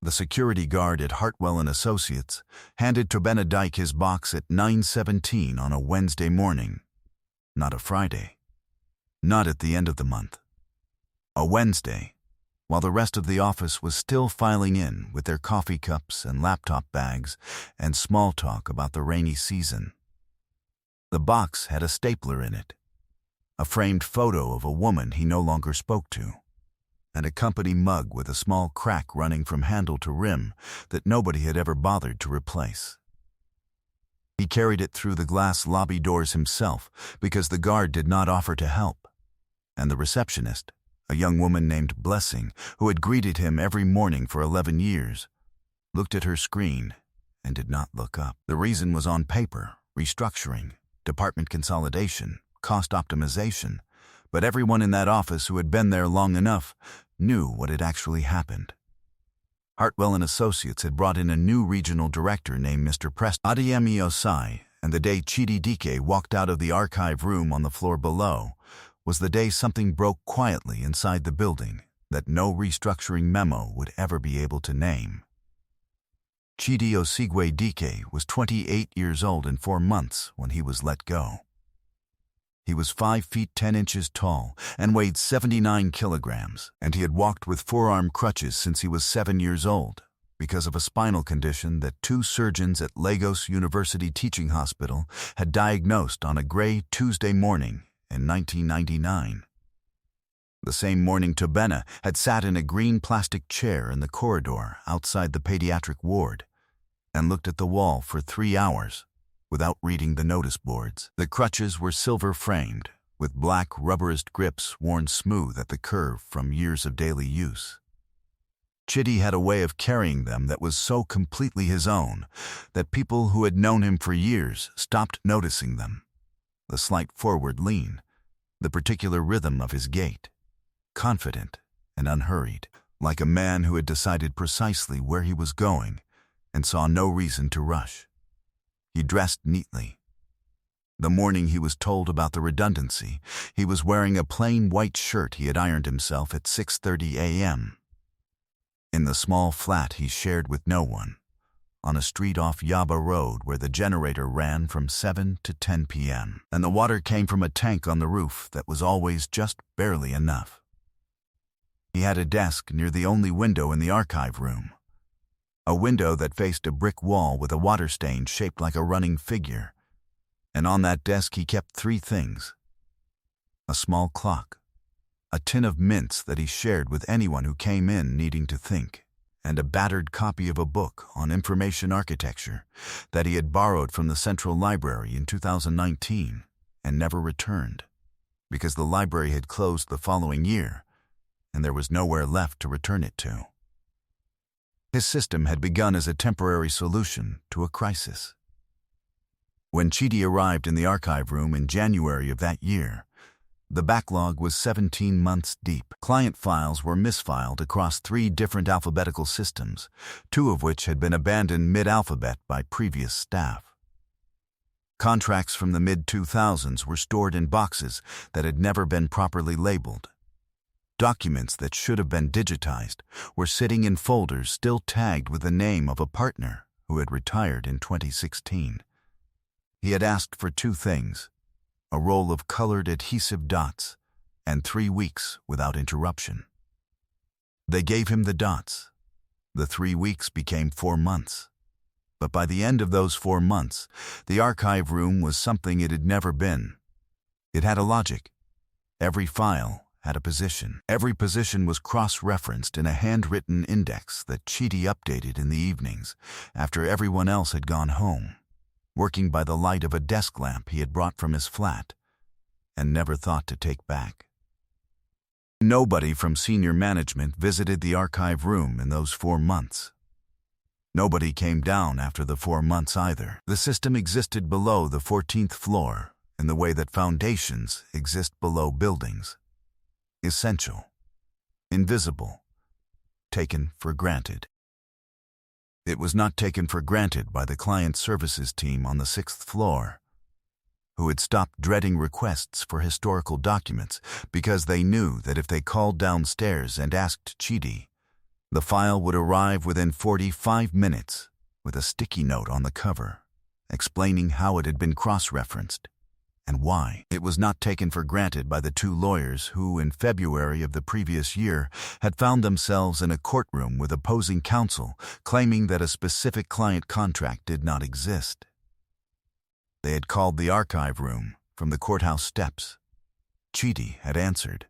The security guard at Hartwell and Associates handed Tobena Dyke his box at 9:17 on a Wednesday morning, not a Friday, not at the end of the month. A Wednesday, while the rest of the office was still filing in with their coffee cups and laptop bags and small talk about the rainy season. The box had a stapler in it, a framed photo of a woman he no longer spoke to, and a company mug with a small crack running from handle to rim that nobody had ever bothered to replace. He carried it through the glass lobby doors himself because the guard did not offer to help, and the receptionist, a young woman named Blessing, who had greeted him every morning for 11 years, looked at her screen and did not look up. The reason was on paper: restructuring, department consolidation, cost optimization, but everyone in that office who had been there long enough knew what had actually happened. Hartwell and Associates had brought in a new regional director named Mr. Preston Adeyemi Osai, and the day Chidi Dike walked out of the archive room on the floor below was the day something broke quietly inside the building that no restructuring memo would ever be able to name. Chidi Osigwe Dike was 28 years old and 4 months when he was let go. He was 5 feet 10 inches tall and weighed 79 kilograms, and he had walked with forearm crutches since he was 7 years old because of a spinal condition that 2 surgeons at Lagos University Teaching Hospital had diagnosed on a gray Tuesday morning in 1999. The same morning, Tobena had sat in a green plastic chair in the corridor outside the pediatric ward and looked at the wall for 3 hours without reading the notice boards. The crutches were silver-framed, with black rubberized grips worn smooth at the curve from years of daily use. Chidi had a way of carrying them that was so completely his own that people who had known him for years stopped noticing them. The slight forward lean, the particular rhythm of his gait, confident and unhurried, like a man who had decided precisely where he was going and saw no reason to rush. He dressed neatly. The morning he was told about the redundancy, he was wearing a plain white shirt he had ironed himself at 6:30 a.m. in the small flat he shared with no one, on a street off Yaba Road where the generator ran from 7 to 10 p.m. and the water came from a tank on the roof that was always just barely enough. He had a desk near the only window in the archive room, a window that faced a brick wall with a water stain shaped like a running figure, and on that desk he kept 3 things: a small clock, a tin of mints that he shared with anyone who came in needing to think, and a battered copy of a book on information architecture that he had borrowed from the Central Library in 2019 and never returned, because the library had closed the following year and there was nowhere left to return it to. His system had begun as a temporary solution to a crisis. When Chidi arrived in the archive room in January of that year, the backlog was 17 months deep. Client files were misfiled across 3 different alphabetical systems, 2 of which had been abandoned mid-alphabet by previous staff. Contracts from the mid-2000s were stored in boxes that had never been properly labeled. Documents that should have been digitized were sitting in folders still tagged with the name of a partner who had retired in 2016. He had asked for 2 things: a roll of colored adhesive dots and 3 weeks without interruption. They gave him the dots. The 3 weeks became 4 months. But by the end of those 4 months, the archive room was something it had never been. It had a logic. Every file had a position. Every position was cross-referenced in a handwritten index that Chidi updated in the evenings after everyone else had gone home, working by the light of a desk lamp he had brought from his flat and never thought to take back. Nobody from senior management visited the archive room in those 4 months. Nobody came down after the 4 months either. The system existed below the 14th floor in the way that foundations exist below buildings. Essential, invisible, taken for granted. It was not taken for granted by the client services team on the 6th floor, who had stopped dreading requests for historical documents because they knew that if they called downstairs and asked Chidi, The file would arrive within 45 minutes with a sticky note on the cover, explaining how it had been cross-referenced and why. It was not taken for granted by the two lawyers who, in February of the previous year, had found themselves in a courtroom with opposing counsel claiming that a specific client contract did not exist. They had called the archive room from the courthouse steps. Chidi had answered.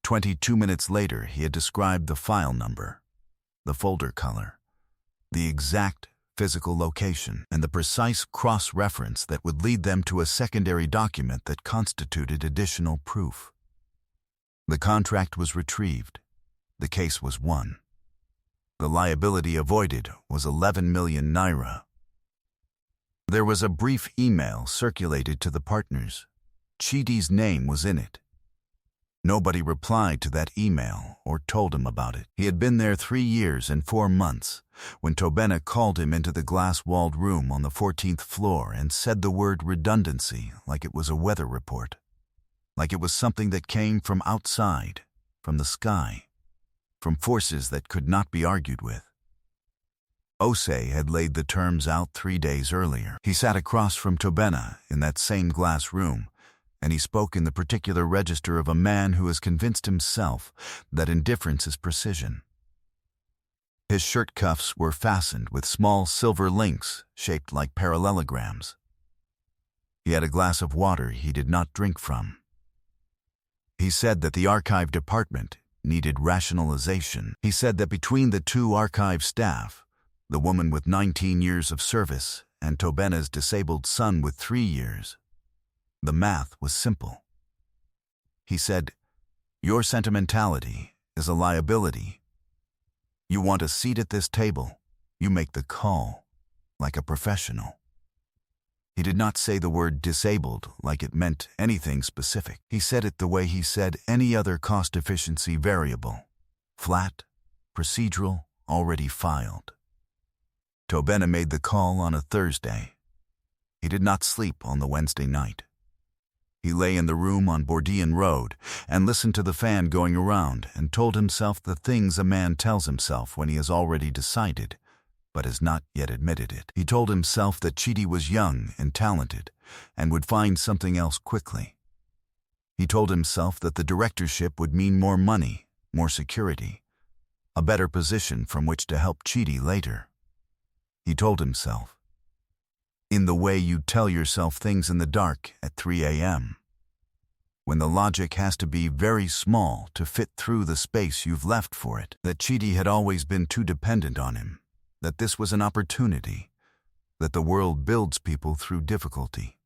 22 minutes later, he had described the file number, the folder color, the exact physical location, and the precise cross-reference that would lead them to a secondary document that constituted additional proof. The contract was retrieved. The case was won. The liability avoided was 11 million naira. There was a brief email circulated to the partners. Chidi's name was in it. Nobody replied to that email or told him about it. He had been there 3 years and 4 months when Tobena called him into the glass-walled room on the 14th floor and said the word redundancy like it was a weather report, like it was something that came from outside, from the sky, from forces that could not be argued with. Osei had laid the terms out 3 days earlier. He sat across from Tobena in that same glass room, and he spoke in the particular register of a man who has convinced himself that indifference is precision. His shirt cuffs were fastened with small silver links shaped like parallelograms. He had a glass of water he did not drink from. He said that the archive department needed rationalization. He said that between the two archive staff, the woman with 19 years of service and Tobena's disabled son with 3 years, the math was simple. He said, "Your sentimentality is a liability. You want a seat at this table, you make the call, like a professional." He did not say the word disabled like it meant anything specific. He said it the way he said any other cost-efficiency variable: flat, procedural, already filed. Tobena made the call on a Thursday. He did not sleep on the Wednesday night. He lay in the room on Bordean Road and listened to the fan going around and told himself the things a man tells himself when he has already decided, but has not yet admitted it. He told himself that Chidi was young and talented and would find something else quickly. He told himself that the directorship would mean more money, more security, a better position from which to help Chidi later. He told himself, in the way you tell yourself things in the dark at 3 a.m., when the logic has to be very small to fit through the space you've left for it, that Chidi had always been too dependent on him, that this was an opportunity, that the world builds people through difficulty.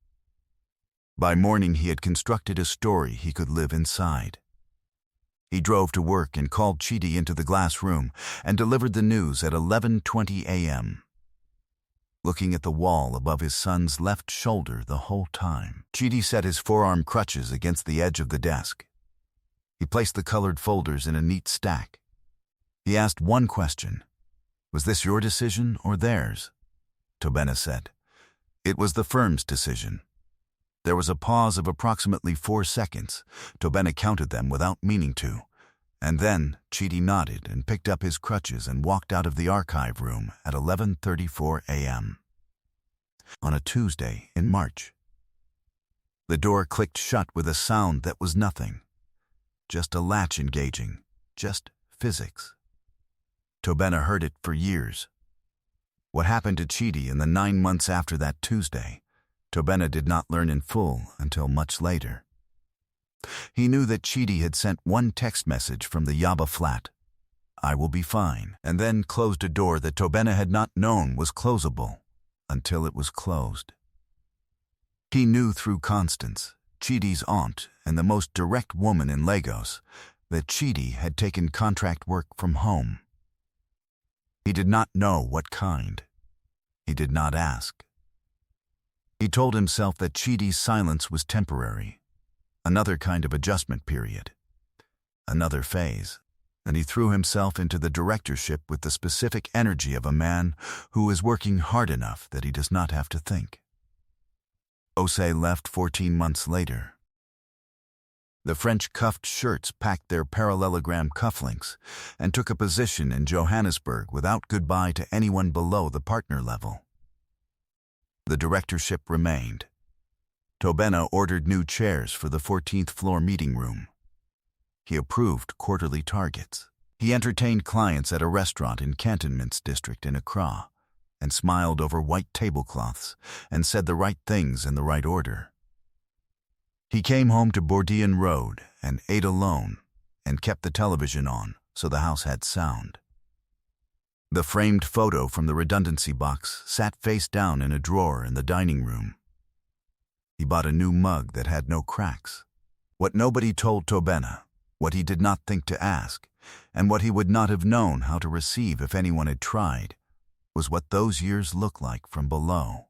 By morning he had constructed a story he could live inside. He drove to work and called Chidi into the glass room and delivered the news at 11:20 a.m., looking at the wall above his son's left shoulder the whole time. Chidi set his forearm crutches against the edge of the desk. He placed the colored folders in a neat stack. He asked one question: "Was this your decision or theirs?" Tobena said, "It was the firm's decision." There was a pause of approximately 4 seconds. Tobena counted them without meaning to, and then Chidi nodded and picked up his crutches and walked out of the archive room at 11:34 a.m. on a Tuesday in March. The door clicked shut with a sound that was nothing, just a latch engaging, just physics. Tobena heard it for years. What happened to Chidi in the 9 months after that Tuesday, Tobena did not learn in full until much later. He knew that Chidi had sent one text message from the Yaba flat, "I will be fine," and then closed a door that Tobena had not known was closable until it was closed. He knew through Constance, Chidi's aunt and the most direct woman in Lagos, that Chidi had taken contract work from home. He did not know what kind. He did not ask. He told himself that Chidi's silence was temporary, another kind of adjustment period, another phase, and he threw himself into the directorship with the specific energy of a man who is working hard enough that he does not have to think. Osei left 14 months later. The French cuffed shirts packed their parallelogram cufflinks and took a position in Johannesburg without goodbye to anyone below the partner level. The directorship remained. Tobena ordered new chairs for the 14th floor meeting room. He approved quarterly targets. He entertained clients at a restaurant in Cantonments district in Accra and smiled over white tablecloths and said the right things in the right order. He came home to Bourdieu Road and ate alone and kept the television on so the house had sound. The framed photo from the redundancy box sat face down in a drawer in the dining room. He bought a new mug that had no cracks. What nobody told Tobena, what he did not think to ask, and what he would not have known how to receive if anyone had tried, was what those years looked like from below,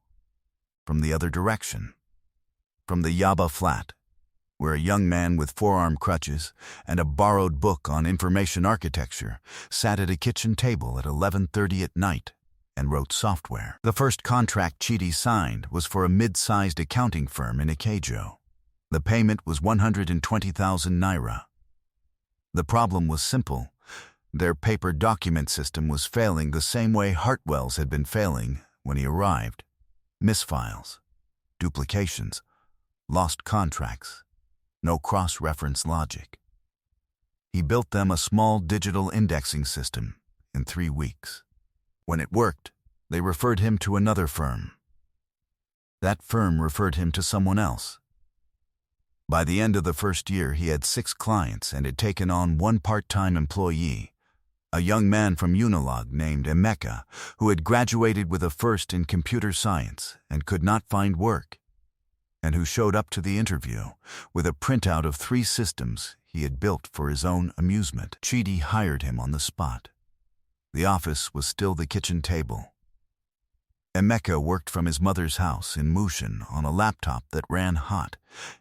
from the other direction. From the Yaba flat, where a young man with forearm crutches and a borrowed book on information architecture sat at a kitchen table at 11:30 at night and wrote software. The first contract Chidi signed was for a mid-sized accounting firm in Ikejo. The payment was 120,000 naira. The problem was simple. Their paper document system was failing the same way Hartwell's had been failing when he arrived. Misfiles, duplications, lost contracts, no cross-reference logic. He built them a small digital indexing system in 3 weeks. When it worked, they referred him to another firm. That firm referred him to someone else. By the end of the first year, he had 6 clients and had taken on 1 part-time employee, a young man from Unilog named Emeka, who had graduated with a first in computer science and could not find work, and who showed up to the interview with a printout of 3 systems he had built for his own amusement. Chidi hired him on the spot. The office was still the kitchen table. Emeka worked from his mother's house in Mushin on a laptop that ran hot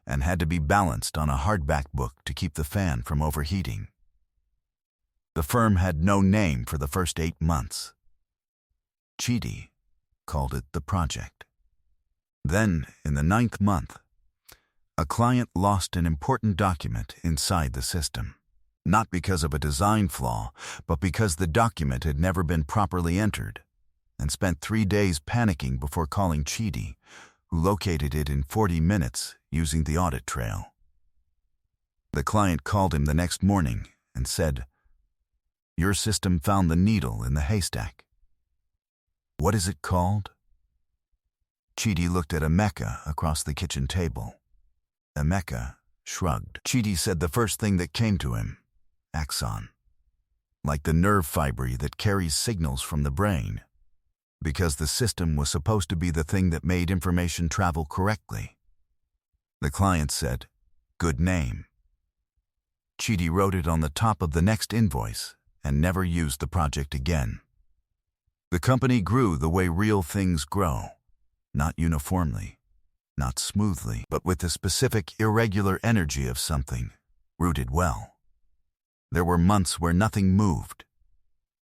and had to be balanced on a hardback book to keep the fan from overheating. The firm had no name for the first 8 months. Chidi called it the project. Then, in the 9th month, a client lost an important document inside the system, not because of a design flaw, but because the document had never been properly entered, and spent 3 days panicking before calling Chidi, who located it in 40 minutes using the audit trail. The client called him the next morning and said, "Your system found the needle in the haystack." "What is it called?" Chidi looked at Emeka across the kitchen table. Emeka shrugged. Chidi said the first thing that came to him, axon, like the nerve fiber that carries signals from the brain, because the system was supposed to be the thing that made information travel correctly. The client said, "Good name." Chidi wrote it on the top of the next invoice and never used the project again. The company grew the way real things grow. Not uniformly, not smoothly, but with the specific irregular energy of something, rooted well. There were months where nothing moved.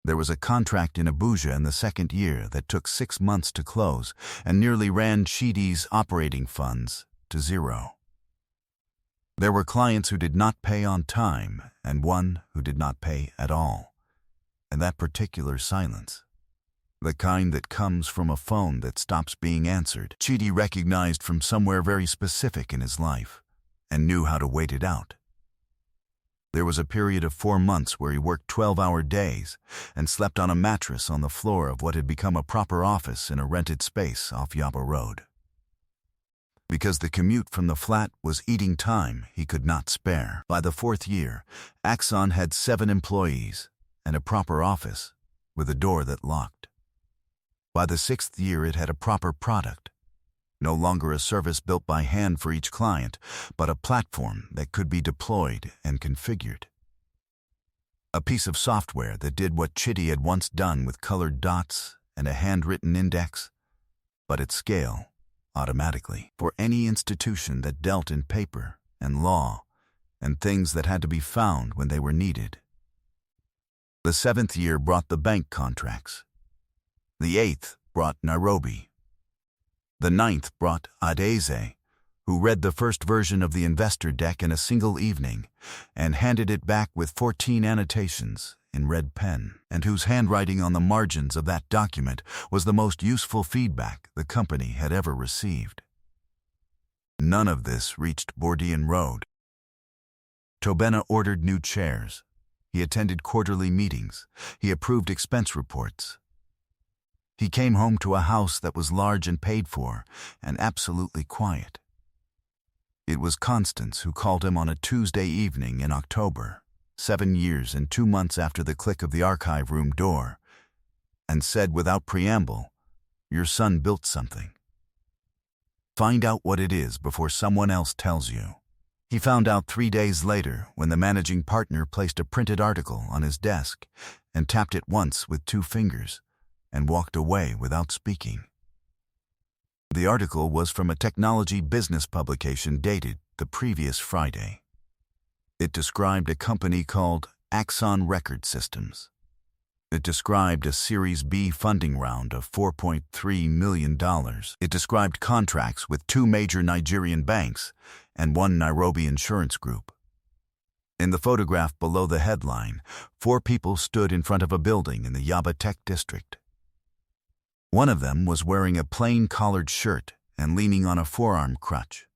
There was a contract in Abuja in the 2nd year that took 6 months to close and nearly ran Chidi's operating funds to 0. There were clients who did not pay on time and one who did not pay at all. And that particular silence, the kind that comes from a phone that stops being answered, Chidi recognized from somewhere very specific in his life and knew how to wait it out. There was a period of 4 months where he worked 12-hour days and slept on a mattress on the floor of what had become a proper office in a rented space off Yaba Road. Because the commute from the flat was eating time he could not spare. By the 4th year, Axon had 7 employees and a proper office with a door that locked. By the 6th year, it had a proper product, no longer a service built by hand for each client, but a platform that could be deployed and configured. A piece of software that did what Chidi had once done with colored dots and a handwritten index, but at scale, automatically, for any institution that dealt in paper and law and things that had to be found when they were needed. The 7th year brought the bank contracts. The 8th brought Nairobi. The 9th brought Adese, who read the first version of the investor deck in a single evening and handed it back with 14 annotations in red pen, and whose handwriting on the margins of that document was the most useful feedback the company had ever received. None of this reached Bourdieu Road. Tobena ordered new chairs. He attended quarterly meetings. He approved expense reports. He came home to a house that was large and paid for, and absolutely quiet. It was Constance who called him on a Tuesday evening in October, 7 years and 2 months after the click of the archive room door, and said without preamble, "Your son built something. Find out what it is before someone else tells you." He found out 3 days later when the managing partner placed a printed article on his desk and tapped it once with 2 fingers and walked away without speaking. The article was from a technology business publication dated the previous Friday. It described a company called Axon Record Systems. It described a Series B funding round of $4.3 million. It described contracts with 2 major Nigerian banks and 1 Nairobi insurance group. In the photograph below the headline, 4 people stood in front of a building in the Yaba Tech district. One of them was wearing a plain collared shirt and leaning on a forearm crutch,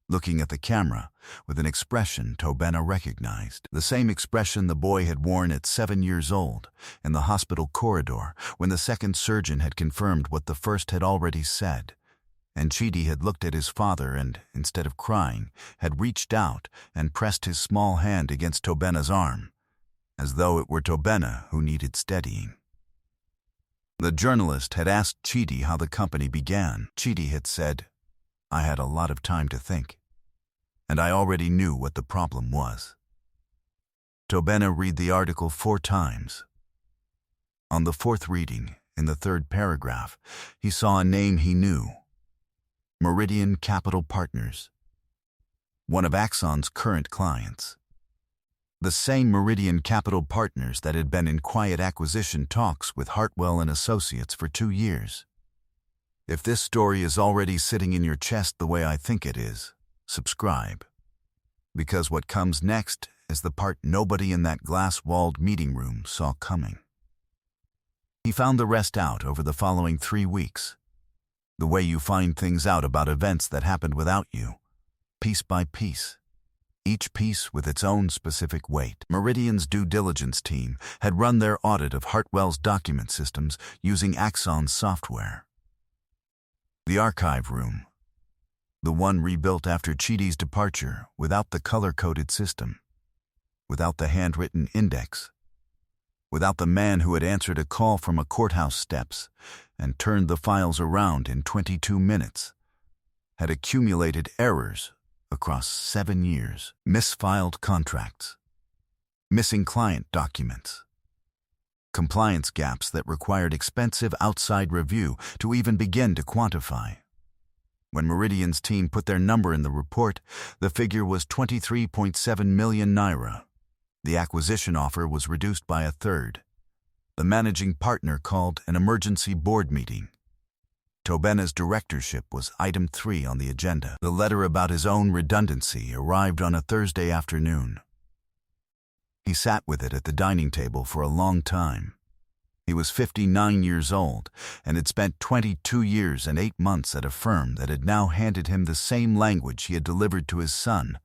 looking at the camera with an expression Tobena recognized. The same expression the boy had worn at 7 years old in the hospital corridor when the second surgeon had confirmed what the first had already said, and Chidi had looked at his father and, instead of crying, had reached out and pressed his small hand against Tobena's arm, as though it were Tobena who needed steadying. The journalist had asked Chidi how the company began. Chidi had said, "I had a lot of time to think, and I already knew what the problem was." Tobena read the article 4 times. On the 4th reading, in the 3rd paragraph, he saw a name he knew: Meridian Capital Partners, one of Axon's current clients. The same Meridian Capital Partners that had been in quiet acquisition talks with Hartwell and Associates for 2 years. If this story is already sitting in your chest the way I think it is, subscribe. Because what comes next is the part nobody in that glass-walled meeting room saw coming. He found the rest out over the following 3 weeks. The way you find things out about events that happened without you, piece by piece. Each piece with its own specific weight. Meridian's due diligence team had run their audit of Hartwell's document systems using Axon's software. The archive room, the one rebuilt after Chidi's departure without the color-coded system, without the handwritten index, without the man who had answered a call from a courthouse steps and turned the files around in 22 minutes, had accumulated errors across 7 years. Misfiled contracts, missing client documents, compliance gaps that required expensive outside review to even begin to quantify. When Meridian's team put their number in the report, the figure was 23.7 million naira. The acquisition offer was reduced by 1/3. The managing partner called an emergency board meeting. Tobena's directorship was item 3 on the agenda. The letter about his own redundancy arrived on a Thursday afternoon. He sat with it at the dining table for a long time. He was 59 years old and had spent 22 years and 8 months at a firm that had now handed him the same language he had delivered to his son: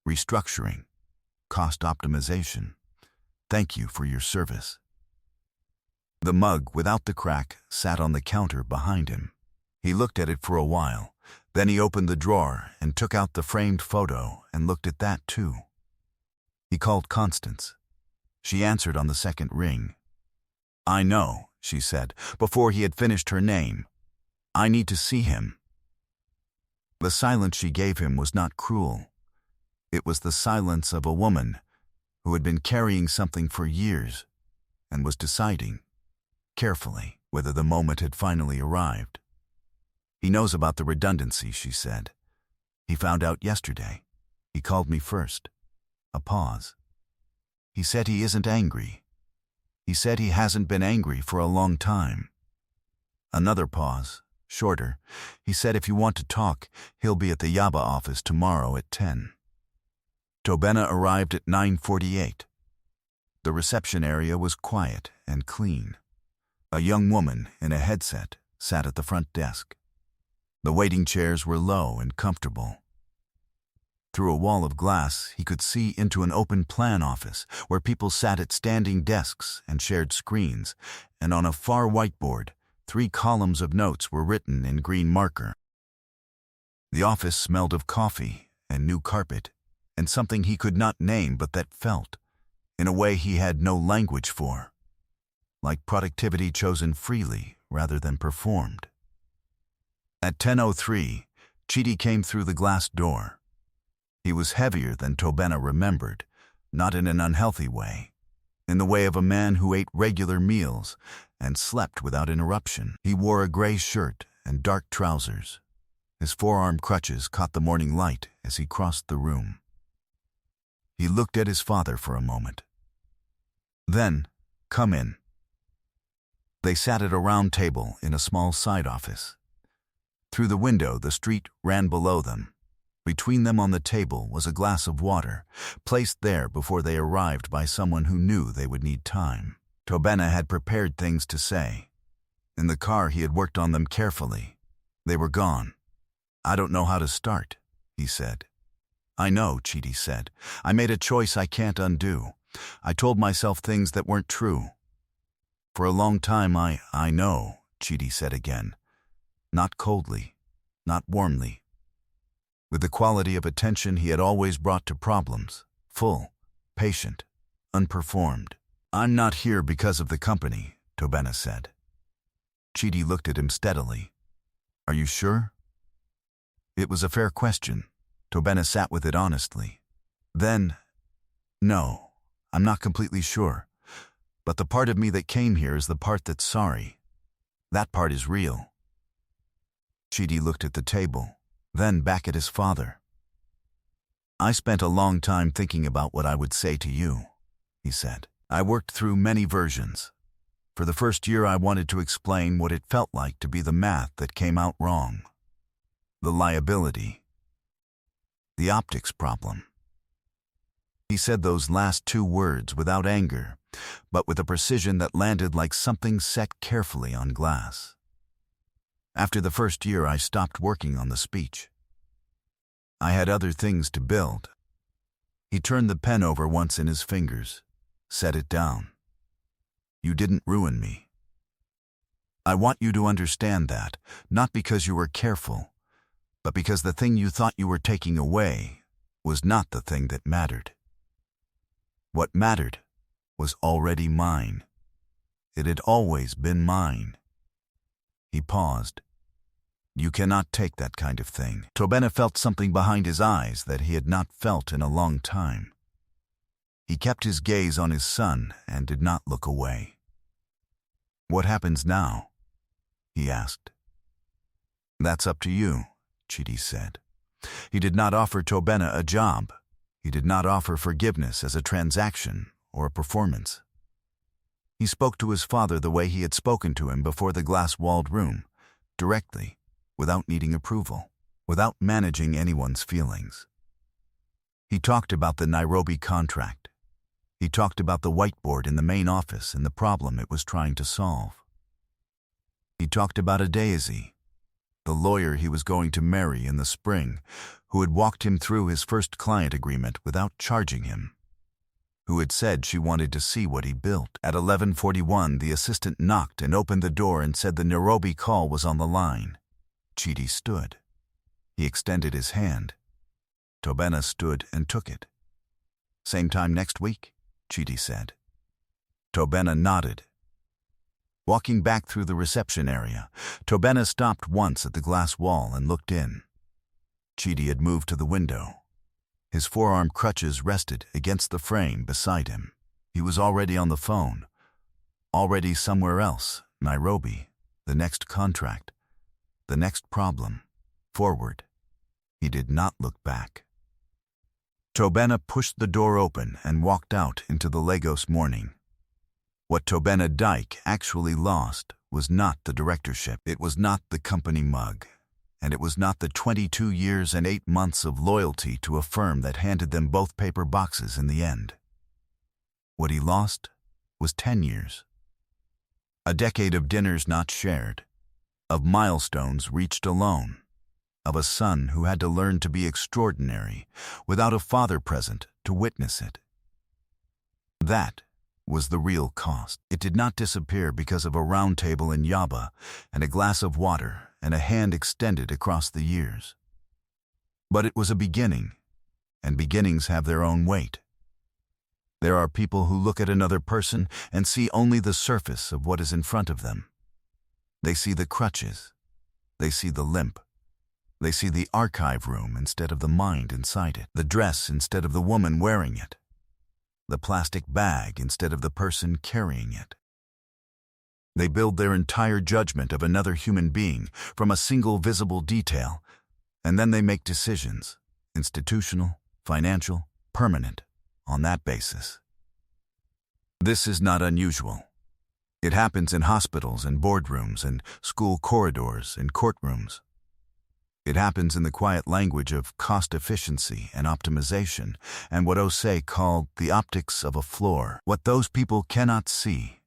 restructuring, cost optimization. Thank you for your service. The mug without the crack sat on the counter behind him. He looked at it for a while. Then he opened the drawer and took out the framed photo and looked at that too. He called Constance. She answered on the second ring. "I know," she said, before he had finished her name. "I need to see him." The silence she gave him was not cruel. It was the silence of a woman who had been carrying something for years and was deciding, carefully, whether the moment had finally arrived. "He knows about the redundancy," she said. "He found out yesterday. He called me first." A pause. "He said he isn't angry. He said he hasn't been angry for a long time." Another pause, shorter. He said if you want to talk, he'll be at the Yaba office tomorrow at 10. Tobena arrived at 9:48. The reception area was quiet and clean. A young woman in a headset sat at the front desk. The waiting chairs were low and comfortable. Through a wall of glass, he could see into an open plan office where people sat at standing desks and shared screens, and on a far whiteboard, 3 columns of notes were written in green marker. The office smelled of coffee and new carpet, and something he could not name but that felt, in a way he had no language for, like productivity chosen freely rather than performed. At 10:03, Chidi came through the glass door. He was heavier than Tobena remembered, not in an unhealthy way, in the way of a man who ate regular meals and slept without interruption. He wore a gray shirt and dark trousers. His forearm crutches caught the morning light as he crossed the room. He looked at his father for a moment. Then, "Come in." They sat at a round table in a small side office. Through the window, the street ran below them. Between them on the table was a glass of water, placed there before they arrived by someone who knew they would need time. Tobena had prepared things to say. In the car he had worked on them carefully. They were gone. "I don't know how to start," he said. "I know," Chidi said. "I made a choice I can't undo. I told myself things that weren't true. For a long time I know," Chidi said again. Not coldly, not warmly. With the quality of attention he had always brought to problems, full, patient, unperformed. "I'm not here because of the company," Tobena said. Chidi looked at him steadily. "Are you sure?" It was a fair question. Tobena sat with it honestly. Then, "No, I'm not completely sure. But the part of me that came here is the part that's sorry. That part is real." Chidi looked at the table, then back at his father. "I spent a long time thinking about what I would say to you," he said. "I worked through many versions. For the first year I wanted to explain what it felt like to be the math that came out wrong. The liability. The optics problem." He said those last 2 words without anger, but with a precision that landed like something set carefully on glass. "After the first year I stopped working on the speech. I had other things to build." He turned the pen over once in his fingers, set it down. "You didn't ruin me. I want you to understand that, not because you were careful, but because the thing you thought you were taking away was not the thing that mattered. What mattered was already mine. It had always been mine." He paused. "You cannot take that kind of thing." Tobena felt something behind his eyes that he had not felt in a long time. He kept his gaze on his son and did not look away. "What happens now?" he asked. "That's up to you," Chidi said. He did not offer Tobena a job. He did not offer forgiveness as a transaction or a performance. He spoke to his father the way he had spoken to him before the glass-walled room, directly, without needing approval, without managing anyone's feelings. He talked about the Nairobi contract. He talked about the whiteboard in the main office and the problem it was trying to solve. He talked about Adaeze, the lawyer he was going to marry in the spring, who had walked him through his first client agreement without charging him, who had said she wanted to see what he built. At 11:41, the assistant knocked and opened the door and said the Nairobi call was on the line. Chidi stood. He extended his hand. Tobena stood and took it. "Same time next week?" Chidi said. Tobena nodded. Walking back through the reception area, Tobena stopped once at the glass wall and looked in. Chidi had moved to the window. His forearm crutches rested against the frame beside him. He was already on the phone. Already somewhere else, Nairobi, the next contract, the next problem, forward. He did not look back. Tobena pushed the door open and walked out into the Lagos morning. What Tobena Dyke actually lost was not the directorship. It was not the company mug. And it was not the 22 years and 8 months of loyalty to a firm that handed them both paper boxes in the end. What he lost was 10 years. A decade of dinners not shared, of milestones reached alone, of a son who had to learn to be extraordinary without a father present to witness it. That was the real cost. It did not disappear because of a round table in Yaba and a glass of water and a hand extended across the years. But it was a beginning, and beginnings have their own weight. There are people who look at another person and see only the surface of what is in front of them. They see the crutches. They see the limp. They see the archive room instead of the mind inside it, the dress instead of the woman wearing it, the plastic bag instead of the person carrying it. They build their entire judgment of another human being from a single visible detail, and then they make decisions, institutional, financial, permanent, on that basis. This is not unusual. It happens in hospitals and boardrooms and school corridors and courtrooms. It happens in the quiet language of cost efficiency and optimization and what Osei called the optics of a floor. What those people cannot see,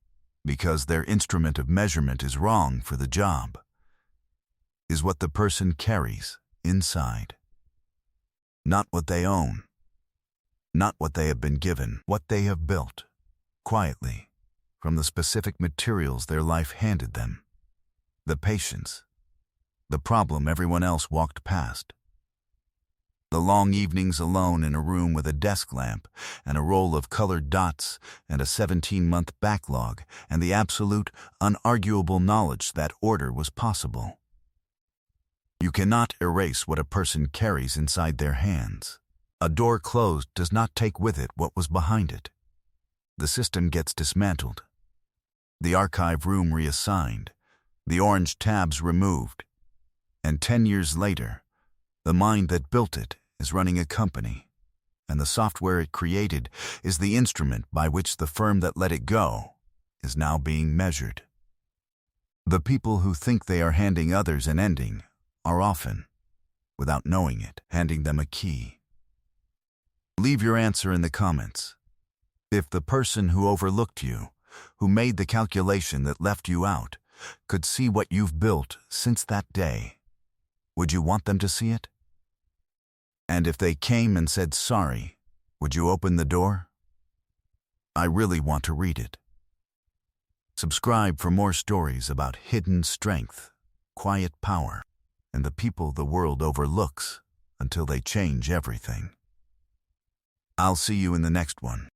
because their instrument of measurement is wrong for the job, is what the person carries inside. Not what they own. Not what they have been given, what they have built, quietly, from the specific materials their life handed them. The patience, the problem everyone else walked past. The long evenings alone in a room with a desk lamp and a roll of colored dots and a 17-month backlog and the absolute, unarguable knowledge that order was possible. You cannot erase what a person carries inside their hands. A door closed does not take with it what was behind it. The system gets dismantled. The archive room reassigned. The orange tabs removed. And 10 years later, the mind that built it is running a company, and the software it created is the instrument by which the firm that let it go is now being measured. The people who think they are handing others an ending are often, without knowing it, handing them a key. Leave your answer in the comments. If the person who overlooked you, who made the calculation that left you out, could see what you've built since that day, would you want them to see it? And if they came and said sorry, would you open the door? I really want to read it. Subscribe for more stories about hidden strength, quiet power, and the people the world overlooks until they change everything. I'll see you in the next one.